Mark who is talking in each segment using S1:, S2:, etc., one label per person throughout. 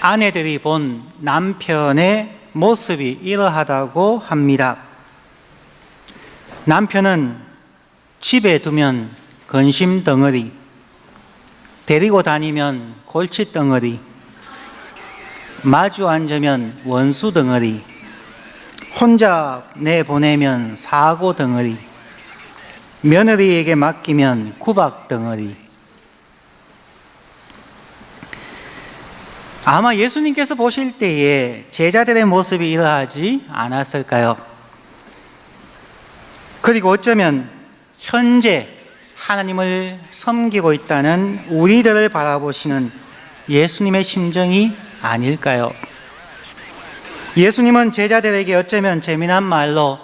S1: 아내들이 본 남편의 모습이 이러하다고 합니다. 남편은 집에 두면 근심 덩어리, 데리고 다니면 골치 덩어리, 마주 앉으면 원수 덩어리, 혼자 내보내면 사고 덩어리, 며느리에게 맡기면 구박 덩어리. 아마 예수님께서 보실 때에 제자들의 모습이 이러하지 않았을까요? 그리고 어쩌면 현재 하나님을 섬기고 있다는 우리들을 바라보시는 예수님의 심정이 아닐까요? 예수님은 제자들에게 어쩌면 재미난 말로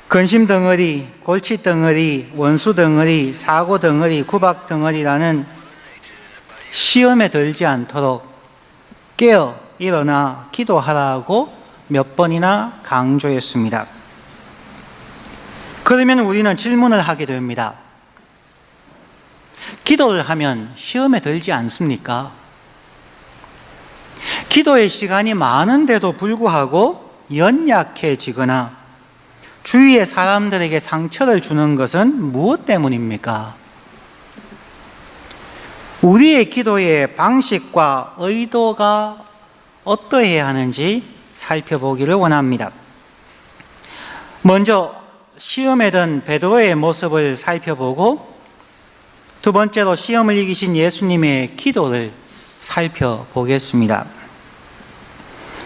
S1: 근심 덩어리, 골치 덩어리, 원수 덩어리, 사고 덩어리, 구박 덩어리라는 시험에 들지 않도록 깨어 일어나 기도하라고 몇 번이나 강조했습니다. 그러면 우리는 질문을 하게 됩니다. 기도를 하면 시험에 들지 않습니까? 기도의 시간이 많은데도 불구하고 연약해지거나 주위의 사람들에게 상처를 주는 것은 무엇 때문입니까? 우리의 기도의 방식과 의도가 어떠해야 하는지 살펴보기를 원합니다. 먼저 시험에 든 베드로의 모습을 살펴보고 두 번째로 시험을 이기신 예수님의 기도를 살펴보겠습니다.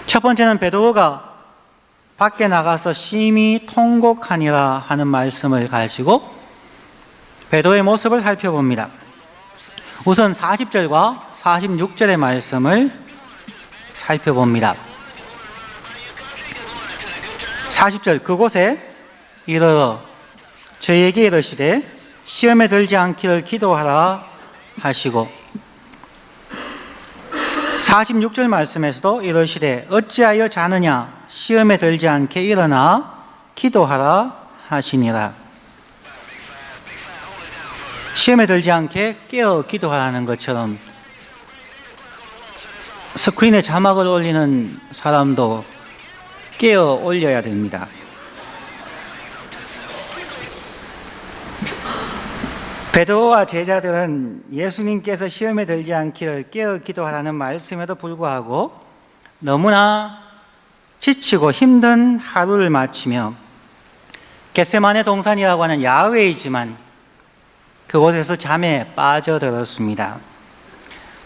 S1: 첫 번째는 베드로가 밖에 나가서 심히 통곡하니라 하는 말씀을 가지고 베드로의 모습을 살펴봅니다. 우선 40절과 46절의 말씀을 살펴봅니다. 40절, 그곳에 이르러 저희에게 이르시되 시험에 들지 않기를 기도하라 하시고 46절 말씀에서도 이르시되 어찌하여 자느냐 시험에 들지 않게 일어나 기도하라 하시니라. 시험에 들지 않게 깨어 기도하라는 것처럼 스크린에 자막을 올리는 사람도 깨어 올려야 됩니다. 베드로와 제자들은 예수님께서 시험에 들지 않기를 깨어 기도하라는 말씀에도 불구하고 너무나 지치고 힘든 하루를 마치며 겟세마네 동산이라고 하는 야외이지만 그곳에서 잠에 빠져들었습니다.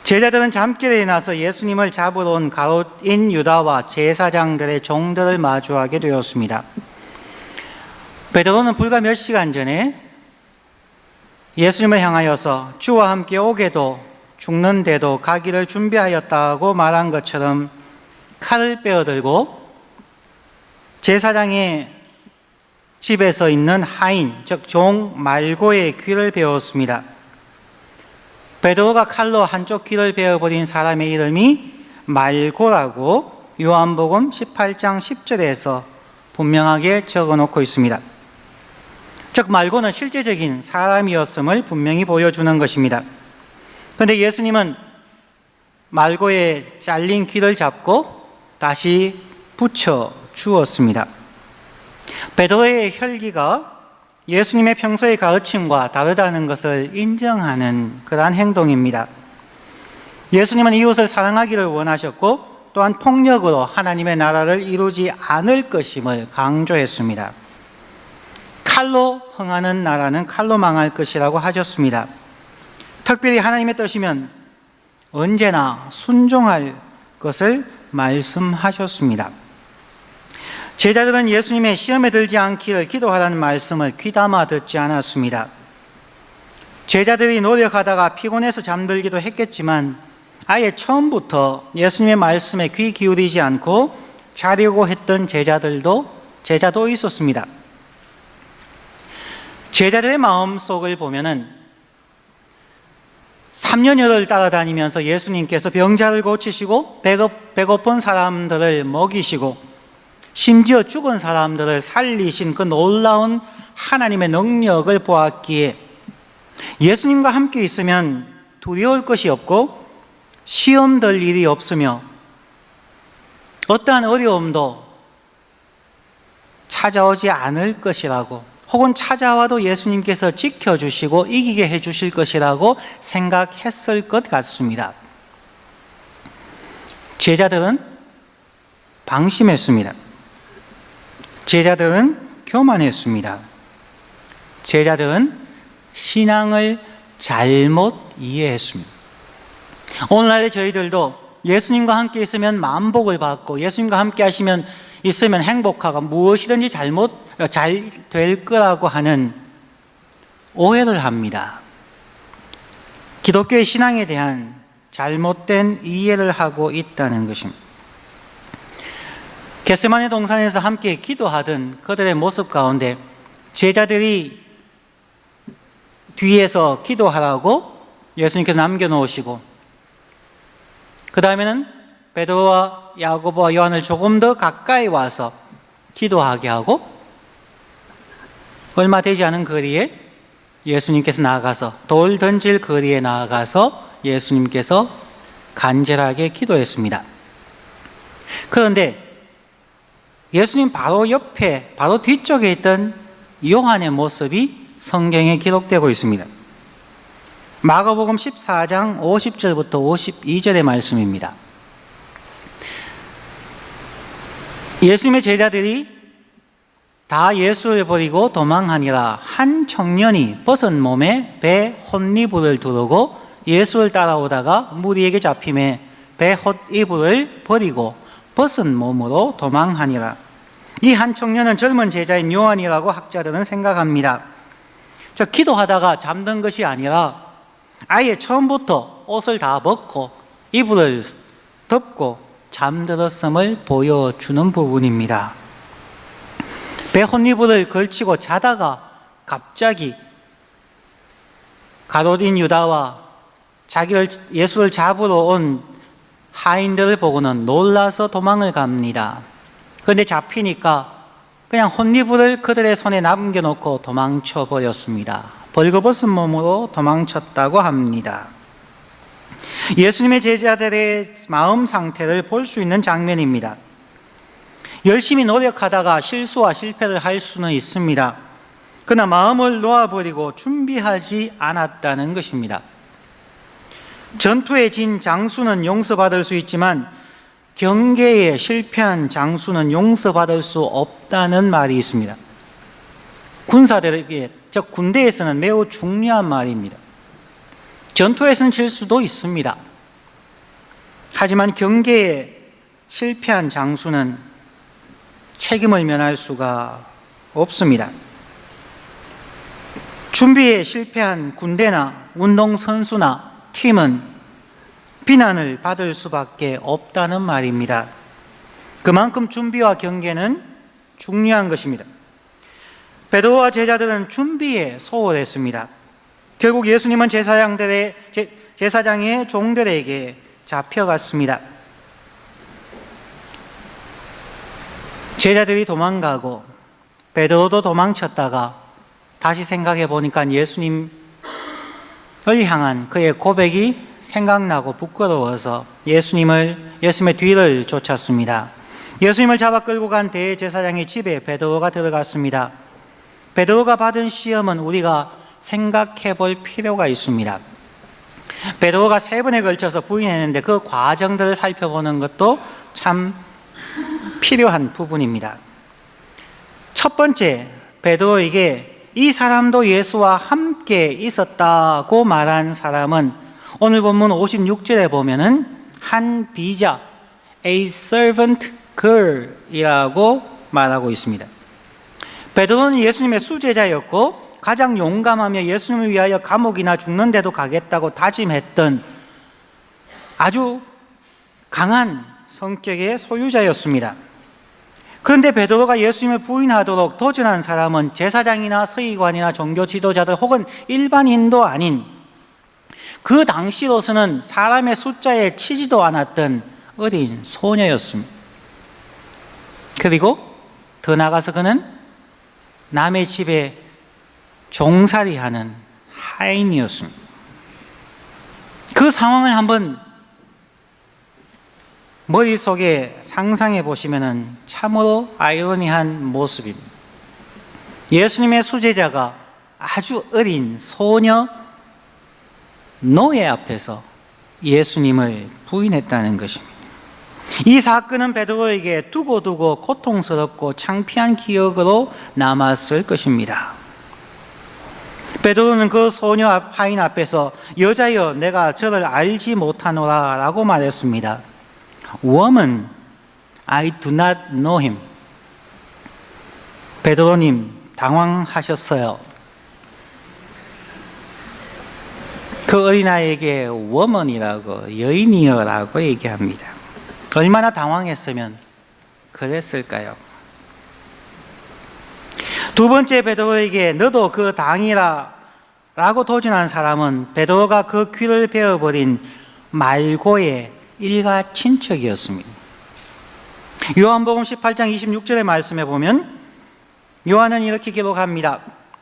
S1: 제자들은 잠결에 일어나서 예수님을 잡으러 온 가롯인 유다와 제사장들의 종들을 마주하게 되었습니다. 베드로는 불과 몇 시간 전에 예수님을 향하여서 주와 함께 오게도 죽는데도 가기를 준비하였다고 말한 것처럼 칼을 빼어들고 제사장의 집에서 있는 하인, 즉 종 말고의 귀를 베었습니다. 베드로가 칼로 한쪽 귀를 베어버린 사람의 이름이 말고라고 요한복음 18장 10절에서 분명하게 적어놓고 있습니다. 즉 말고는 실제적인 사람이었음을 분명히 보여주는 것입니다. 그런데 예수님은 말고의 잘린 귀를 잡고 다시 붙여 주었습니다. 베드로의 혈기가 예수님의 평소의 가르침과 다르다는 것을 인정하는 그러한 행동입니다. 예수님은 이웃을 사랑하기를 원하셨고 또한 폭력으로 하나님의 나라를 이루지 않을 것임을 강조했습니다. 칼로 흥하는 나라는 칼로 망할 것이라고 하셨습니다. 특별히 하나님의 뜻이면 언제나 순종할 것을 말씀하셨습니다. 제자들은 예수님의 시험에 들지 않기를 기도하라는 말씀을 귀담아 듣지 않았습니다. 제자들이 노력하다가 피곤해서 잠들기도 했겠지만 아예 처음부터 예수님의 말씀에 귀 기울이지 않고 자려고 했던 제자도 있었습니다. 제자들의 마음속을 보면은 3년여를 따라다니면서 예수님께서 병자를 고치시고 배고픈 사람들을 먹이시고 심지어 죽은 사람들을 살리신 그 놀라운 하나님의 능력을 보았기에 예수님과 함께 있으면 두려울 것이 없고 시험 들 일이 없으며 어떠한 어려움도 찾아오지 않을 것이라고, 혹은 찾아와도 예수님께서 지켜주시고 이기게 해주실 것이라고 생각했을 것 같습니다. 제자들은 방심했습니다. 제자들은 교만했습니다. 제자들은 신앙을 잘못 이해했습니다. 오늘날의 저희들도 예수님과 함께 있으면 만복을 받고 예수님과 함께 있으면 행복하고 무엇이든지 잘 될 거라고 하는 오해를 합니다. 기독교의 신앙에 대한 잘못된 이해를 하고 있다는 것입니다. 겟세마네 동산에서 함께 기도하던 그들의 모습 가운데 제자들이 뒤에서 기도하라고 예수님께서 남겨놓으시고, 그 다음에는 베드로와 야고보와 요한을 조금 더 가까이 와서 기도하게 하고, 얼마 되지 않은 거리에 예수님께서 나아가서, 돌 던질 거리에 나아가서 예수님께서 간절하게 기도했습니다. 그런데 예수님 바로 옆에, 바로 뒤쪽에 있던 요한의 모습이 성경에 기록되고 있습니다. 마가복음 14장 50절부터 52절의 말씀입니다. 예수님의 제자들이 다 예수를 버리고 도망하니라 한 청년이 벗은 몸에 배 헛이불을 두르고 예수를 따라오다가 무리에게 잡힘에 배 헛이불을 버리고 벗은 몸으로 도망하니라. 이 한 청년은 젊은 제자인 요한이라고 학자들은 생각합니다. 저 기도하다가 잠든 것이 아니라 아예 처음부터 옷을 다 벗고 이불을 덮고 잠들었음을 보여주는 부분입니다. 배 헛이불을 걸치고 자다가 갑자기 가룟 유다와 예수를 잡으러 온 하인들을 보고는 놀라서 도망을 갑니다. 그런데 잡히니까 그냥 헛이불을 그들의 손에 남겨놓고 도망쳐 버렸습니다. 벌거벗은 몸으로 도망쳤다고 합니다. 예수님의 제자들의 마음 상태를 볼 수 있는 장면입니다. 열심히 노력하다가 실수와 실패를 할 수는 있습니다. 그러나 마음을 놓아버리고 준비하지 않았다는 것입니다. 전투에 진 장수는 용서받을 수 있지만 경계에 실패한 장수는 용서받을 수 없다는 말이 있습니다. 군사들에게, 즉 군대에서는 매우 중요한 말입니다. 전투에서는 질 수도 있습니다. 하지만 경계에 실패한 장수는 책임을 면할 수가 없습니다. 준비에 실패한 군대나 운동선수나 팀은 비난을 받을 수밖에 없다는 말입니다. 그만큼 준비와 경계는 중요한 것입니다. 베드로와 제자들은 준비에 소홀했습니다. 결국 예수님은 제사장의 종들에게 잡혀갔습니다. 제자들이 도망가고 베드로도 도망쳤다가 다시 생각해 보니까 예수님을 향한 그의 고백이 생각나고 부끄러워서 예수님의 뒤를 쫓았습니다. 예수님을 잡아 끌고 간 대제사장의 집에 베드로가 들어갔습니다. 베드로가 받은 시험은 우리가 생각해 볼 필요가 있습니다. 베드로가 3번에 걸쳐서 부인했는데 그 과정들을 살펴보는 것도 참 필요한 부분입니다. 첫 번째, 베드로에게 이 사람도 예수와 함께 있었다고 말한 사람은 오늘 본문 56절에 보면은 한 비자, a servant girl 이라고 말하고 있습니다. 베드로는 예수님의 수제자였고 가장 용감하며 예수님을 위하여 감옥이나 죽는데도 가겠다고 다짐했던 아주 강한 성격의 소유자였습니다. 그런데 베드로가 예수님을 부인하도록 도전한 사람은 제사장이나 서기관이나 종교 지도자들 혹은 일반인도 아닌 그 당시로서는 사람의 숫자에 치지도 않았던 어린 소녀였습니다. 그리고 더 나아가서 그는 남의 집에 종살이하는 하인이었습니다. 그 상황을 한번 머릿속에 상상해 보시면 참으로 아이러니한 모습입니다. 예수님의 수제자가 아주 어린 소녀 노예 앞에서 예수님을 부인했다는 것입니다. 이 사건은 베드로에게 두고두고 고통스럽고 창피한 기억으로 남았을 것입니다. 베드로는 그 소녀 하인 앞에서 여자여 내가 저를 알지 못하노라 라고 말했습니다. Woman, I do not know him. 베드로님 당황하셨어요. 그 어린아이에게 woman이라고, 여인이여라고 얘기합니다. 얼마나 당황했으면 그랬을까요? 두 번째 베드로에게 너도 그 당이라 라고 도전한 사람은 베드로가 그 귀를 베어버린 말고의 일가 친척이었습니다. 요한복음 18장 26절의 말씀에 보면 요한은 이렇게 기록합니다.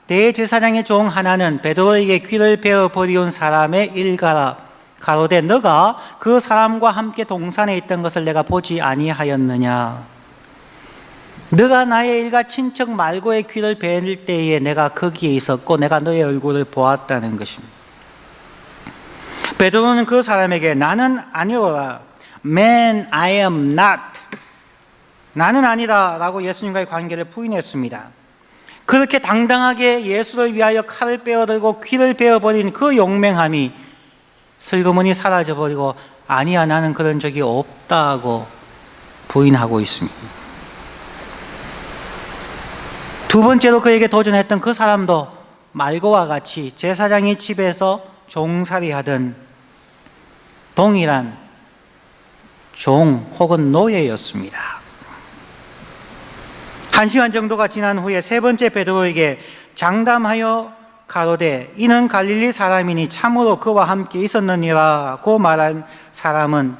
S1: 대제사장의 종 하나는 베드로에게 귀를 베어버리온 사람의 일가라 가로되 너가 그 사람과 함께 동산에 있던 것을 내가 보지 아니하였느냐. 너가 나의 일가 친척 말고의 귀를 베을 때에 내가 거기에 있었고 내가 너의 얼굴을 보았다는 것입니다. 베드로는 그 사람에게 나는 아니오라, Man, I am not, 나는 아니다 라고 예수님과의 관계를 부인했습니다. 그렇게 당당하게 예수를 위하여 칼을 빼어들고 귀를 베어버린 그 용맹함이 슬그머니 사라져버리고 아니야 나는 그런 적이 없다고 부인하고 있습니다. 두 번째로 그에게 도전했던 그 사람도 말고와 같이 제사장의 집에서 종살이하던 동일한 종 혹은 노예였습니다. 1시간 정도가 지난 후에 세 번째 베드로에게 장담하여 가로되 이는 갈릴리 사람이니 참으로 그와 함께 있었느니라고 말한 사람은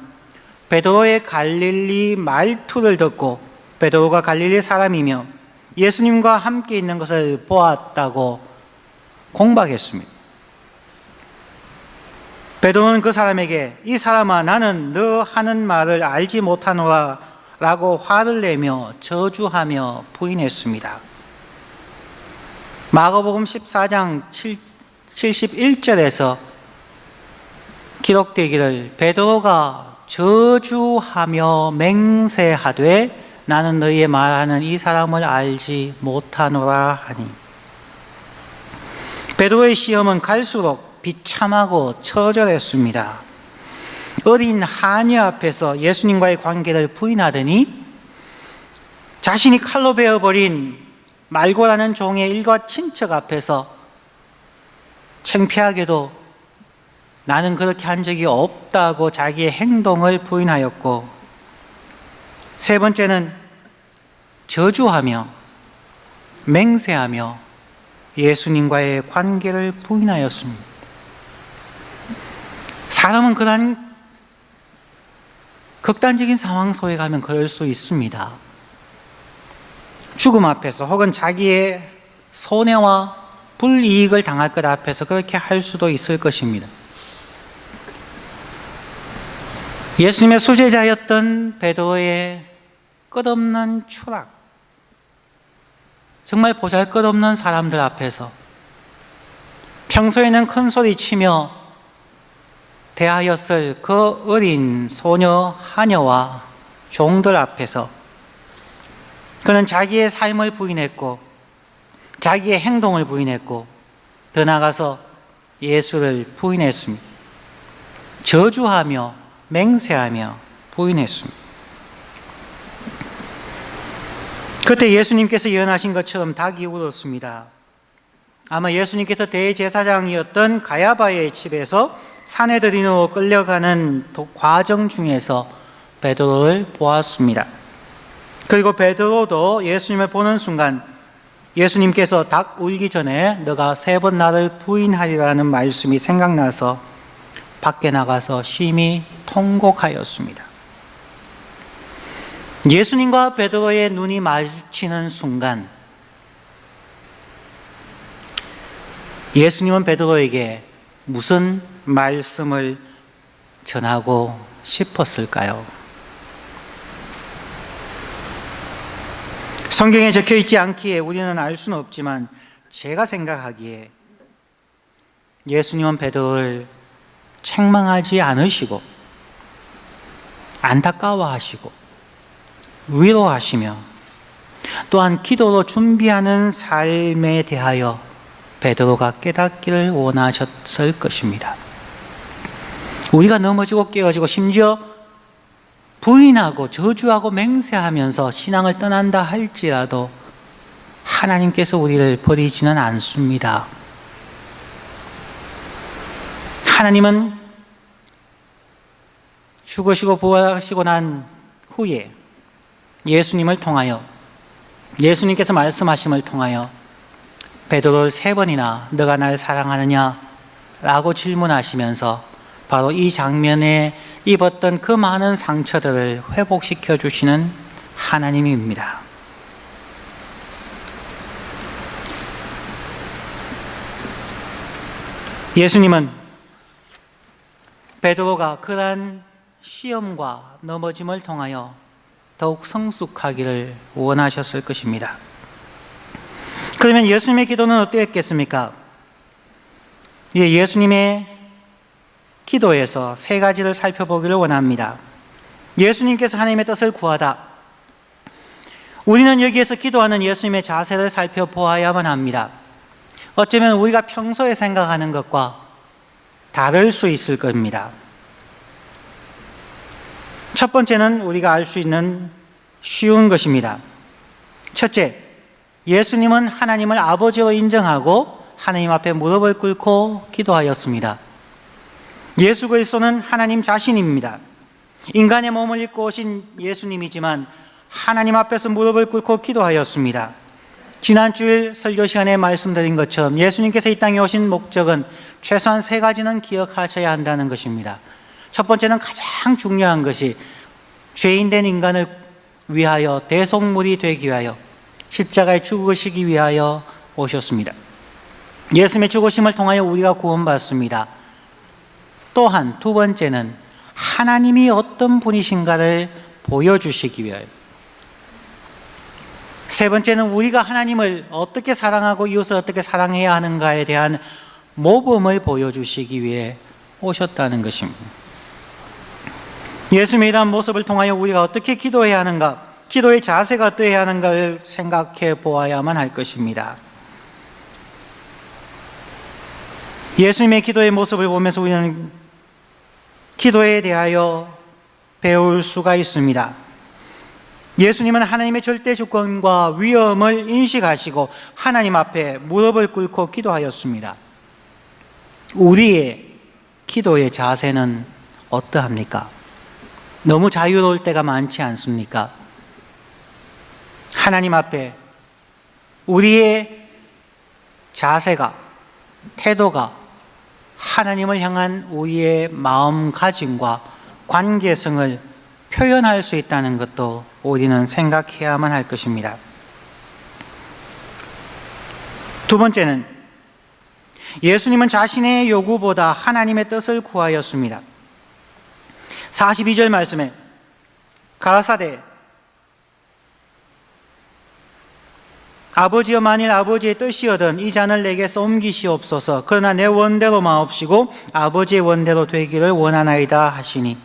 S1: 베드로의 갈릴리 말투를 듣고 베드로가 갈릴리 사람이며 예수님과 함께 있는 것을 보았다고 공박했습니다. 베드로는 그 사람에게 이 사람아 나는 너 하는 말을 알지 못하노라 라고 화를 내며 저주하며 부인했습니다. 마가복음 14장 71절에서 기록되기를 베드로가 저주하며 맹세하되 나는 너희의 말하는 이 사람을 알지 못하노라 하니 베드로의 시험은 갈수록 비참하고 처절했습니다. 어린 하녀 앞에서 예수님과의 관계를 부인하더니 자신이 칼로 베어버린 말고라는 종의 일가 친척 앞에서 창피하게도 나는 그렇게 한 적이 없다고 자기의 행동을 부인하였고 세 번째는 저주하며 맹세하며 예수님과의 관계를 부인하였습니다. 사람은 그러한 극단적인 상황 속에 가면 그럴 수 있습니다. 죽음 앞에서 혹은 자기의 손해와 불이익을 당할 것 앞에서 그렇게 할 수도 있을 것입니다. 예수님의 수제자였던 베드로의 끝없는 추락, 정말 보잘것없는 사람들 앞에서 평소에는 큰 소리 치며 대하였을 그 어린 소녀 하녀와 종들 앞에서 그는 자기의 삶을 부인했고 자기의 행동을 부인했고 더 나아가서 예수를 부인했습니다. 저주하며 맹세하며 부인했습니다. 그때 예수님께서 예언하신 것처럼 닭이 울었습니다. 아마 예수님께서 대제사장이었던 가야바의 집에서 산헤드린으로 끌려가는 과정 중에서 베드로를 보았습니다. 그리고 베드로도 예수님을 보는 순간 예수님께서 닭 울기 전에 너가 3번 나를 부인하리라는 말씀이 생각나서 밖에 나가서 심히 통곡하였습니다. 예수님과 베드로의 눈이 마주치는 순간 예수님은 베드로에게 무슨 말씀을 전하고 싶었을까요? 성경에 적혀 있지 않기에 우리는 알 수는 없지만 제가 생각하기에 예수님은 베드로를 책망하지 않으시고 안타까워하시고 위로하시며 또한 기도로 준비하는 삶에 대하여 베드로가 깨닫기를 원하셨을 것입니다. 우리가 넘어지고 깨어지고 심지어 부인하고 저주하고 맹세하면서 신앙을 떠난다 할지라도 하나님께서 우리를 버리지는 않습니다. 하나님은 죽으시고 부활하시고 난 후에 예수님께서 말씀하심을 통하여 베드로를 3번이나 너가 날 사랑하느냐? 라고 질문하시면서 바로 이 장면에 입었던 그 많은 상처들을 회복시켜 주시는 하나님입니다. 예수님은 베드로가 그러한 시험과 넘어짐을 통하여 더욱 성숙하기를 원하셨을 것입니다. 그러면 예수님의 기도는 어땠겠습니까? 예수님의 기도에서 3가지를 살펴보기를 원합니다. 예수님께서 하나님의 뜻을 구하다. 우리는 여기에서 기도하는 예수님의 자세를 살펴보아야만 합니다. 어쩌면 우리가 평소에 생각하는 것과 다를 수 있을 겁니다. 첫 번째는 우리가 알 수 있는 쉬운 것입니다. 첫째, 예수님은 하나님을 아버지로 인정하고 하나님 앞에 무릎을 꿇고 기도하였습니다. 예수 그리스도는 하나님 자신입니다. 인간의 몸을 입고 오신 예수님이지만 하나님 앞에서 무릎을 꿇고 기도하였습니다. 지난 주일 설교 시간에 말씀드린 것처럼 예수님께서 이 땅에 오신 목적은 최소한 3가지는 기억하셔야 한다는 것입니다. 첫 번째는 가장 중요한 것이 죄인된 인간을 위하여 대속물이 되기 위하여 십자가에 죽으시기 위하여 오셨습니다. 예수님의 죽으심을 통하여 우리가 구원받습니다. 또한 2번째는 하나님이 어떤 분이신가를 보여주시기 위하여, 3번째는 우리가 하나님을 어떻게 사랑하고 이웃을 어떻게 사랑해야 하는가에 대한 모범을 보여주시기 위해 오셨다는 것입니다. 예수님의 이러한 모습을 통하여 우리가 어떻게 기도해야 하는가, 기도의 자세가 어떠해야 하는가를 생각해 보아야만 할 것입니다. 예수님의 기도의 모습을 보면서 우리는 기도에 대하여 배울 수가 있습니다. 예수님은 하나님의 절대 주권과 위엄을 인식하시고 하나님 앞에 무릎을 꿇고 기도하였습니다. 우리의 기도의 자세는 어떠합니까? 너무 자유로울 때가 많지 않습니까? 하나님 앞에 우리의 자세가, 태도가 하나님을 향한 우리의 마음가짐과 관계성을 표현할 수 있다는 것도 우리는 생각해야만 할 것입니다. 2번째는 예수님은 자신의 요구보다 하나님의 뜻을 구하였습니다. 42절 말씀에 가라사대 아버지여 만일 아버지의 뜻이거든 이 잔을 내게서 옮기시옵소서. 그러나 내 원대로 마옵시고 아버지의 원대로 되기를 원하나이다 하시니,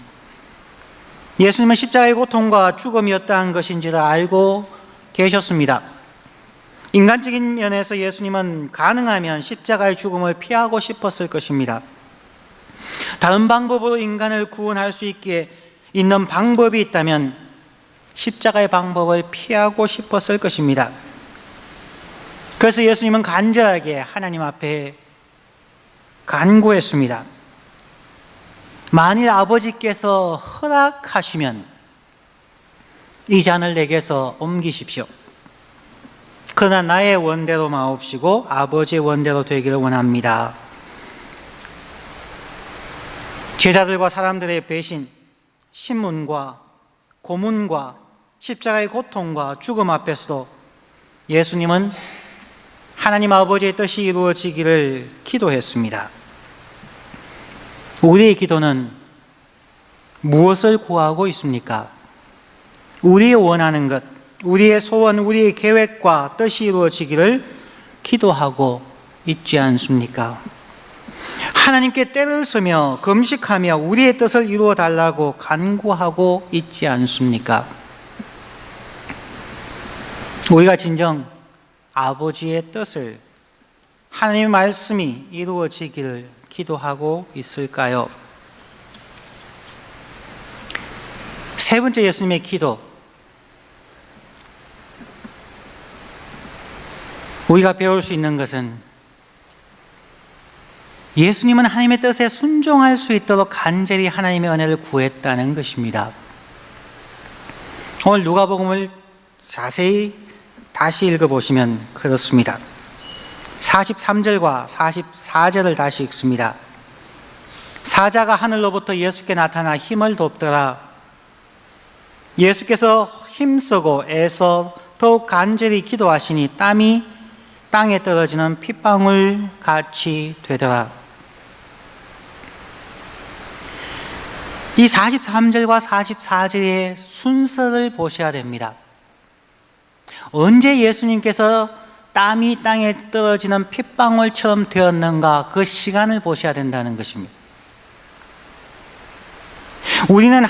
S1: 예수님은 십자가의 고통과 죽음이었다는 것인지를 알고 계셨습니다. 인간적인 면에서 예수님은 가능하면 십자가의 죽음을 피하고 싶었을 것입니다. 다른 방법으로 인간을 구원할 수 있게 있는 방법이 있다면 십자가의 방법을 피하고 싶었을 것입니다. 그래서 예수님은 간절하게 하나님 앞에 간구했습니다. 만일 아버지께서 허락하시면 이 잔을 내게서 옮기십시오. 그러나 나의 원대로 마옵시고 아버지의 원대로 되기를 원합니다. 제자들과 사람들의 배신, 신문과 고문과 십자가의 고통과 죽음 앞에서도 예수님은 하나님 아버지의 뜻이 이루어지기를 기도했습니다. 우리의 기도는 무엇을 구하고 있습니까? 우리의 원하는 것, 우리의 소원, 우리의 계획과 뜻이 이루어지기를 기도하고 있지 않습니까? 하나님께 때를 쓰며 금식하며 우리의 뜻을 이루어 달라고 간구하고 있지 않습니까? 우리가 진정 아버지의 뜻을, 하나님의 말씀이 이루어지기를 기도하고 있을까요? 세 번째 예수님의 기도. 우리가 배울 수 있는 것은 예수님은 하나님의 뜻에 순종할 수 있도록 간절히 하나님의 은혜를 구했다는 것입니다. 오늘 누가복음을 자세히 다시 읽어보시면 그렇습니다. 43절과 44절을 다시 읽습니다. 사자가 하늘로부터 예수께 나타나 힘을 돕더라. 예수께서 힘쓰고 애써 더욱 간절히 기도하시니 땀이 땅에 떨어지는 핏방울 같이 되더라. 이 43절과 44절의 순서를 보셔야 됩니다. 언제 예수님께서 땀이 땅에 떨어지는 핏방울처럼 되었는가, 그 시간을 보셔야 된다는 것입니다. 우리는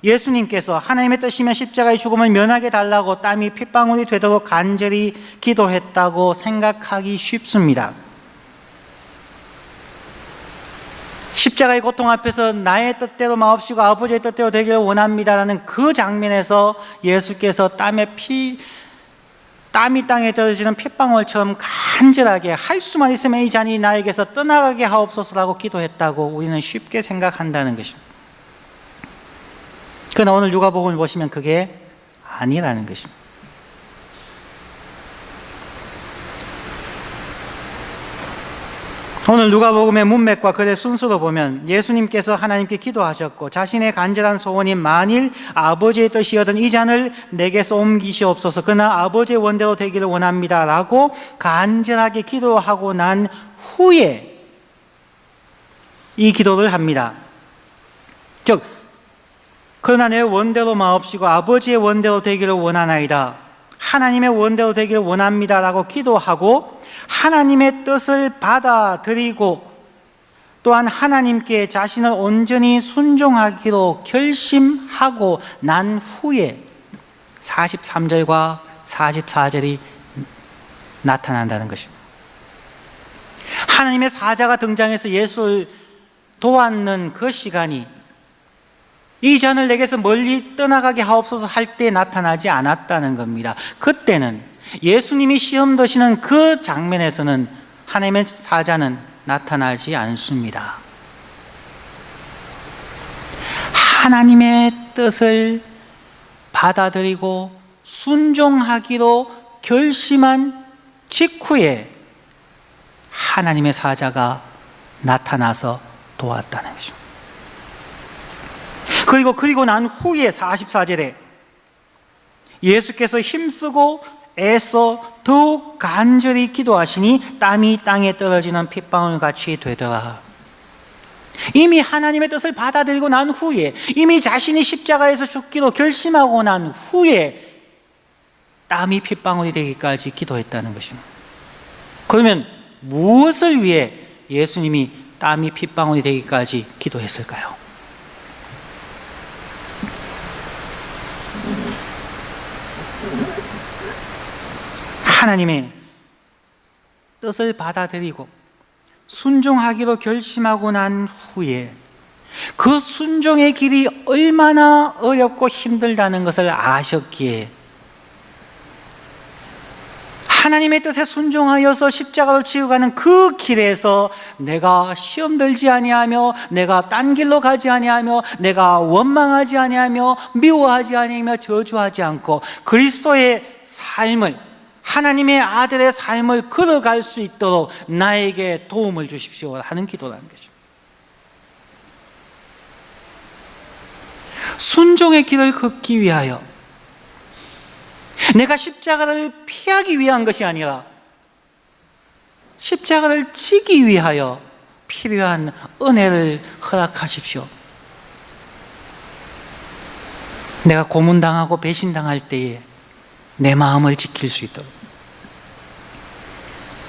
S1: 예수님께서 하나님의 뜻이면 십자가의 죽음을 면하게 달라고 땀이 핏방울이 되도록 간절히 기도했다고 생각하기 쉽습니다. 십자가의 고통 앞에서 나의 뜻대로 마옵시고 아버지의 뜻대로 되기를 원합니다라는 그 장면에서 예수께서 땀이 땅에 떨어지는 핏방울처럼 간절하게 할 수만 있으면 이 잔이 나에게서 떠나가게 하옵소서라고 기도했다고 우리는 쉽게 생각한다는 것입니다. 그러나 오늘 누가복음을 보시면 그게 아니라는 것입니다. 오늘 누가복음의 문맥과 글의 순서로 보면 예수님께서 하나님께 기도하셨고 자신의 간절한 소원이 만일 아버지의 뜻이거든 이 잔을 내게서 옮기시옵소서, 그러나 아버지의 원대로 되기를 원합니다 라고 간절하게 기도하고 난 후에 이 기도를 합니다. 즉, 그러나 내 원대로 마옵시고 아버지의 원대로 되기를 원하나이다, 하나님의 원대로 되기를 원합니다 라고 기도하고 하나님의 뜻을 받아들이고 또한 하나님께 자신을 온전히 순종하기로 결심하고 난 후에 43절과 44절이 나타난다는 것입니다. 하나님의 사자가 등장해서 예수를 도왔는 그 시간이 이 잔을 내게서 멀리 떠나가게 하옵소서 할 때 나타나지 않았다는 겁니다. 그때는 예수님이 시험 드시는 그 장면에서는 하나님의 사자는 나타나지 않습니다. 하나님의 뜻을 받아들이고 순종하기로 결심한 직후에 하나님의 사자가 나타나서 도왔다는 것입니다. 그리고 난 후에 44절에 예수께서 힘쓰고 애써 더욱 간절히 기도하시니 땀이 땅에 떨어지는 핏방울 같이 되더라. 이미 하나님의 뜻을 받아들이고 난 후에, 이미 자신이 십자가에서 죽기로 결심하고 난 후에 땀이 핏방울이 되기까지 기도했다는 것입니다. 그러면 무엇을 위해 예수님이 땀이 핏방울이 되기까지 기도했을까요? 하나님의 뜻을 받아들이고 순종하기로 결심하고 난 후에 그 순종의 길이 얼마나 어렵고 힘들다는 것을 아셨기에 하나님의 뜻에 순종하여서 십자가로 지어가는 그 길에서 내가 시험 들지 아니하며 내가 딴 길로 가지 아니하며 내가 원망하지 아니하며 미워하지 아니하며 저주하지 않고 그리스도의 삶을, 하나님의 아들의 삶을 걸어갈 수 있도록 나에게 도움을 주십시오 하는 기도라는 것입니다. 순종의 길을 걷기 위하여 내가 십자가를 피하기 위한 것이 아니라 십자가를 지기 위하여 필요한 은혜를 허락하십시오. 내가 고문당하고 배신당할 때에 내 마음을 지킬 수 있도록,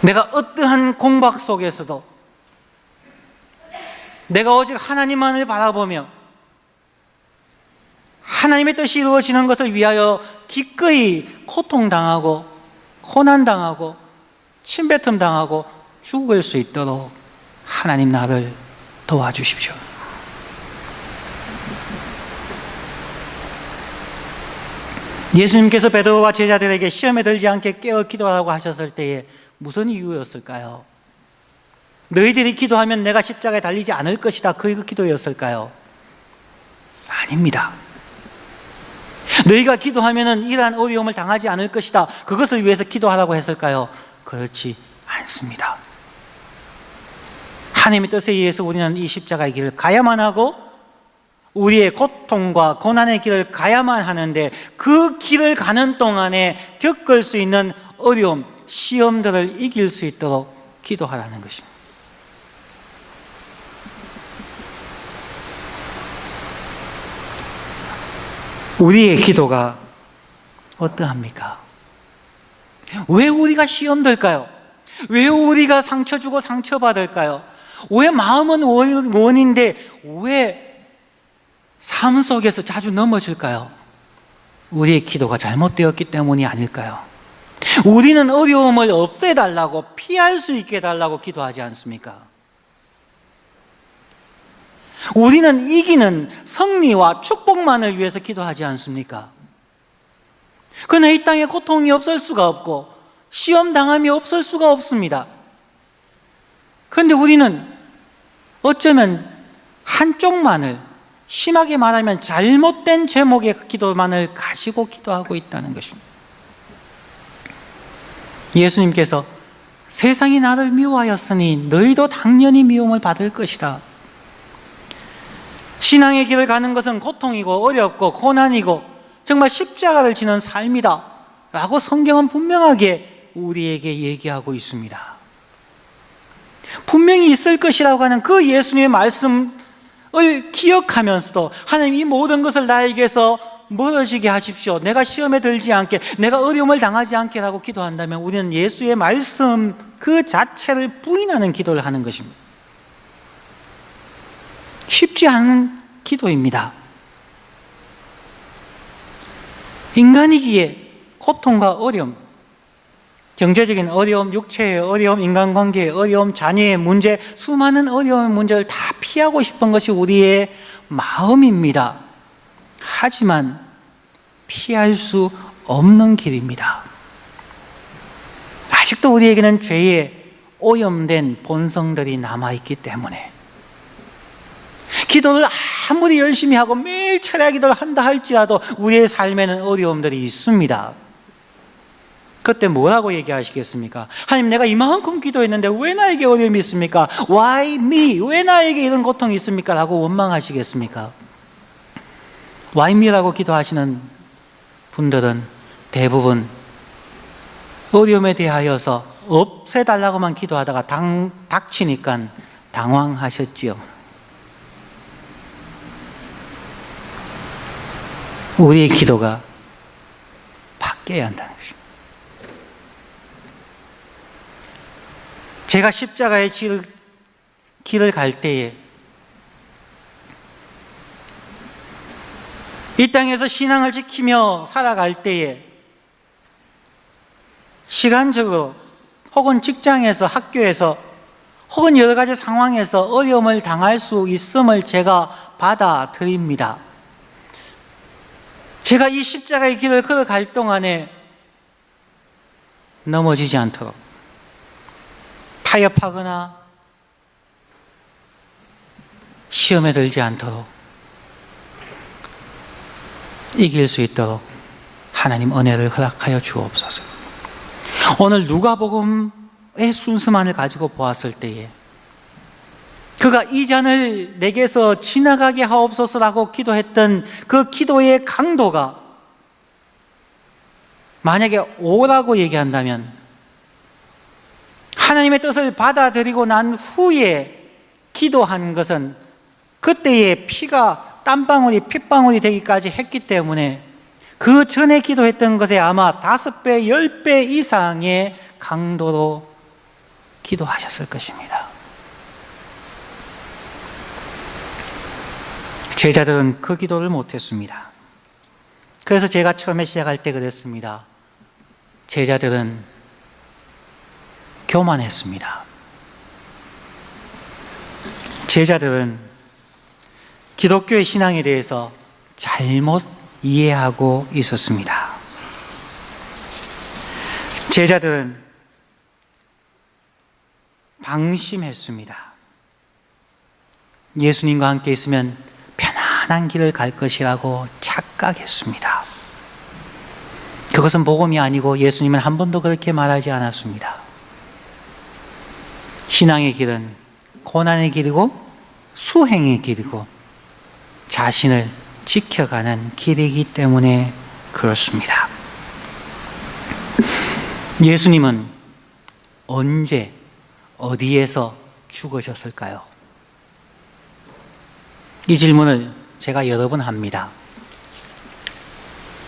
S1: 내가 어떠한 공박 속에서도 내가 오직 하나님만을 바라보며 하나님의 뜻이 이루어지는 것을 위하여 기꺼이 고통당하고 고난당하고 침뱉음당하고 죽을 수 있도록 하나님 나를 도와주십시오. 예수님께서 베드로와 제자들에게 시험에 들지 않게 깨어 기도하라고 하셨을 때에 무슨 이유였을까요? 너희들이 기도하면 내가 십자가에 달리지 않을 것이다, 그 기도였을까요? 아닙니다. 너희가 기도하면 이러한 어려움을 당하지 않을 것이다, 그것을 위해서 기도하라고 했을까요? 그렇지 않습니다. 하나님의 뜻에 의해서 우리는 이 십자가의 길을 가야만 하고 우리의 고통과 고난의 길을 가야만 하는데, 그 길을 가는 동안에 겪을 수 있는 어려움, 시험들을 이길 수 있도록 기도하라는 것입니다. 우리의 기도가 어떠합니까? 왜 우리가 시험될까요? 왜 우리가 상처 주고 상처받을까요? 왜 마음은 원인데 왜 삶 속에서 자주 넘어질까요? 우리의 기도가 잘못되었기 때문이 아닐까요? 우리는 어려움을 없애달라고, 피할 수 있게 해달라고 기도하지 않습니까? 우리는 이기는 승리와 축복만을 위해서 기도하지 않습니까? 그러나 이 땅에 고통이 없을 수가 없고 시험 당함이 없을 수가 없습니다. 그런데 우리는 어쩌면 한쪽만을, 심하게 말하면 잘못된 제목의 기도만을 가지고 기도하고 있다는 것입니다. 예수님께서 세상이 나를 미워하였으니 너희도 당연히 미움을 받을 것이다. 신앙의 길을 가는 것은 고통이고 어렵고 고난이고 정말 십자가를 지는 삶이다 라고 성경은 분명하게 우리에게 얘기하고 있습니다. 분명히 있을 것이라고 하는 그 예수님의 말씀을 기억하면서도 하나님, 이 모든 것을 나에게서 멀어지게 하십시오, 내가 시험에 들지 않게, 내가 어려움을 당하지 않게 라고 기도한다면 우리는 예수의 말씀 그 자체를 부인하는 기도를 하는 것입니다. 쉽지 않은 기도입니다. 인간이기에 고통과 어려움, 경제적인 어려움, 육체의 어려움, 인간관계의 어려움, 자녀의 문제, 수많은 어려움의 문제를 다 피하고 싶은 것이 우리의 마음입니다. 하지만 피할 수 없는 길입니다. 아직도 우리에게는 죄의 오염된 본성들이 남아있기 때문에 기도를 아무리 열심히 하고 매일 철야 기도를 한다 할지라도 우리의 삶에는 어려움들이 있습니다. 그때 뭐라고 얘기하시겠습니까? 하나님, 내가 이만큼 기도했는데 왜 나에게 어려움이 있습니까? Why me? 왜 나에게 이런 고통이 있습니까? 라고 원망하시겠습니까? Why me라고 기도하시는 분들은 대부분 어려움에 대하여서 없애달라고만 기도하다가 닥치니까 당황하셨지요. 우리의 기도가 바뀌어야 한다는 것입니다. 제가 십자가의 길을 갈 때에 이 땅에서 신앙을 지키며 살아갈 때에 시간적으로 혹은 직장에서, 학교에서 혹은 여러 가지 상황에서 어려움을 당할 수 있음을 제가 받아들입니다. 제가 이 십자가의 길을 걸어갈 동안에 넘어지지 않도록, 타협하거나 시험에 들지 않도록, 이길 수 있도록 하나님 은혜를 허락하여 주옵소서. 오늘 누가복음의 순서만을 가지고 보았을 때에 그가 이 잔을 내게서 지나가게 하옵소서라고 기도했던 그 기도의 강도가 만약에 오라고 얘기한다면, 하나님의 뜻을 받아들이고 난 후에 기도한 것은 그때의 피가 땀방울이 핏방울이 되기까지 했기 때문에 그 전에 기도했던 것에 아마 5배, 10배 이상의 강도로 기도하셨을 것입니다. 제자들은 그 기도를 못했습니다. 그래서 제가 처음에 시작할 때 그랬습니다. 제자들은 교만했습니다. 제자들은 기독교의 신앙에 대해서 잘못 이해하고 있었습니다. 제자들은 방심했습니다. 예수님과 함께 있으면 편안한 길을 갈 것이라고 착각했습니다. 그것은 복음이 아니고 예수님은 한 번도 그렇게 말하지 않았습니다. 신앙의 길은 고난의 길이고 수행의 길이고 자신을 지켜가는 길이기 때문에 그렇습니다. 예수님은 언제 어디에서 죽으셨을까요? 이 질문을 제가 여러 번 합니다.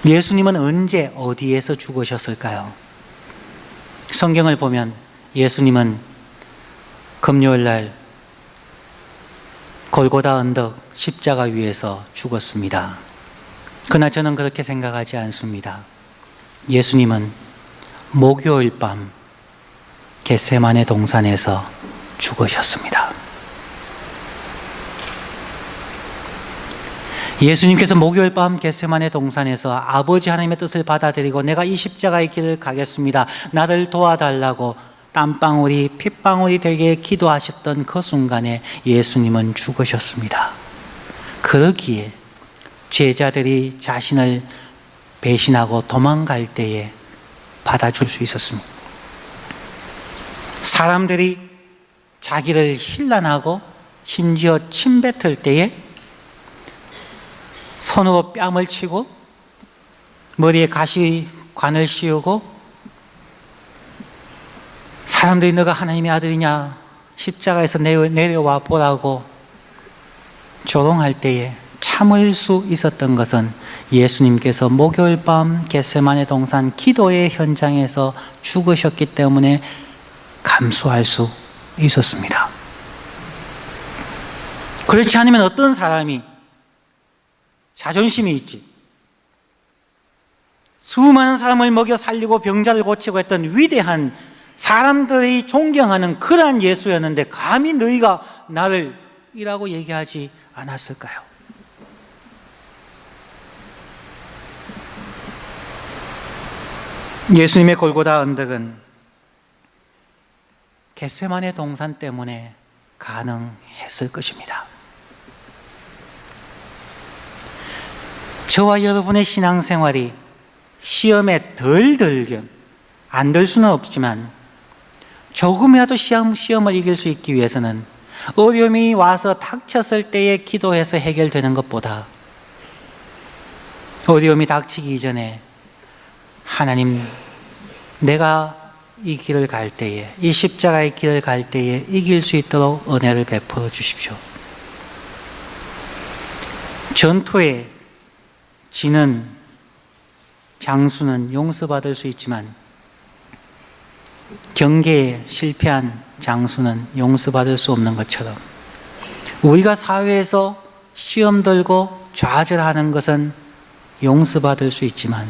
S1: 예수님은 언제 어디에서 죽으셨을까요? 성경을 보면 예수님은 금요일날 골고다 언덕 십자가 위에서 죽었습니다. 그러나 저는 그렇게 생각하지 않습니다. 예수님은 목요일 밤 겟세마네 동산에서 죽으셨습니다. 예수님께서 목요일 밤 겟세마네 동산에서 아버지 하나님의 뜻을 받아들이고 내가 이 십자가의 길을 가겠습니다. 나를 도와달라고 땀방울이 핏방울이 되게 기도하셨던 그 순간에 예수님은 죽으셨습니다. 그러기에 제자들이 자신을 배신하고 도망갈 때에 받아줄 수 있었습니다. 사람들이 자기를 힐난하고 심지어 침뱉을 때에 손으로 뺨을 치고 머리에 가시관을 씌우고 사람들이 너가 하나님의 아들이냐 십자가에서 내려와 보라고 조롱할 때에 참을 수 있었던 것은 예수님께서 목요일 밤 겟세마네 동산 기도의 현장에서 죽으셨기 때문에 감수할 수 있었습니다. 그렇지 않으면 어떤 사람이 자존심이 있지 수많은 사람을 먹여 살리고 병자를 고치고 했던 위대한 사람들이 존경하는 그러한 예수였는데 감히 너희가 나를 이라고 얘기하지 않았을까요? 예수님의 골고다 언덕은 겟세마네 동산 때문에 가능했을 것입니다. 저와 여러분의 신앙생활이 시험에 덜 들게 안 들 수는 없지만 조금이라도 시험을 이길 수 있기 위해서는 어려움이 와서 닥쳤을 때에 기도해서 해결되는 것보다 어려움이 닥치기 이전에 하나님 내가 이 길을 갈 때에 이 십자가의 길을 갈 때에 이길 수 있도록 은혜를 베풀어 주십시오. 전투에 지는 장수는 용서받을 수 있지만 경계에 실패한 장수는 용서받을 수 없는 것처럼 우리가 사회에서 시험 들고 좌절하는 것은 용서받을 수 있지만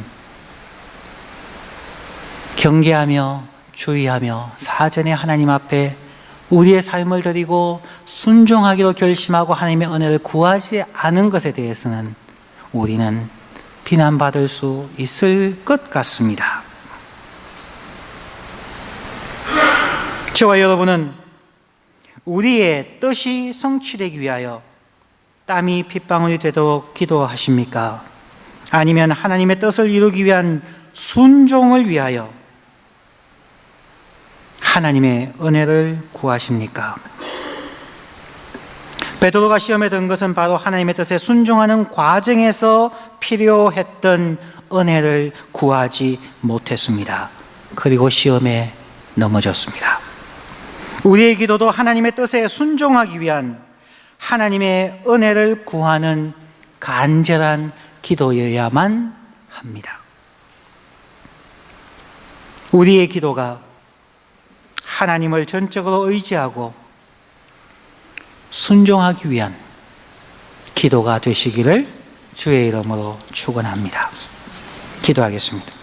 S1: 경계하며 주의하며 사전에 하나님 앞에 우리의 삶을 드리고 순종하기로 결심하고 하나님의 은혜를 구하지 않은 것에 대해서는 우리는 비난받을 수 있을 것 같습니다. 저와 여러분은 우리의 뜻이 성취되기 위하여 땀이 핏방울이 되도록 기도하십니까? 아니면 하나님의 뜻을 이루기 위한 순종을 위하여 하나님의 은혜를 구하십니까? 베드로가 시험에 든 것은 바로 하나님의 뜻에 순종하는 과정에서 필요했던 은혜를 구하지 못했습니다. 그리고 시험에 넘어졌습니다. 우리의 기도도 하나님의 뜻에 순종하기 위한 하나님의 은혜를 구하는 간절한 기도여야만 합니다. 우리의 기도가 하나님을 전적으로 의지하고 순종하기 위한 기도가 되시기를 주의 이름으로 축원합니다. 기도하겠습니다.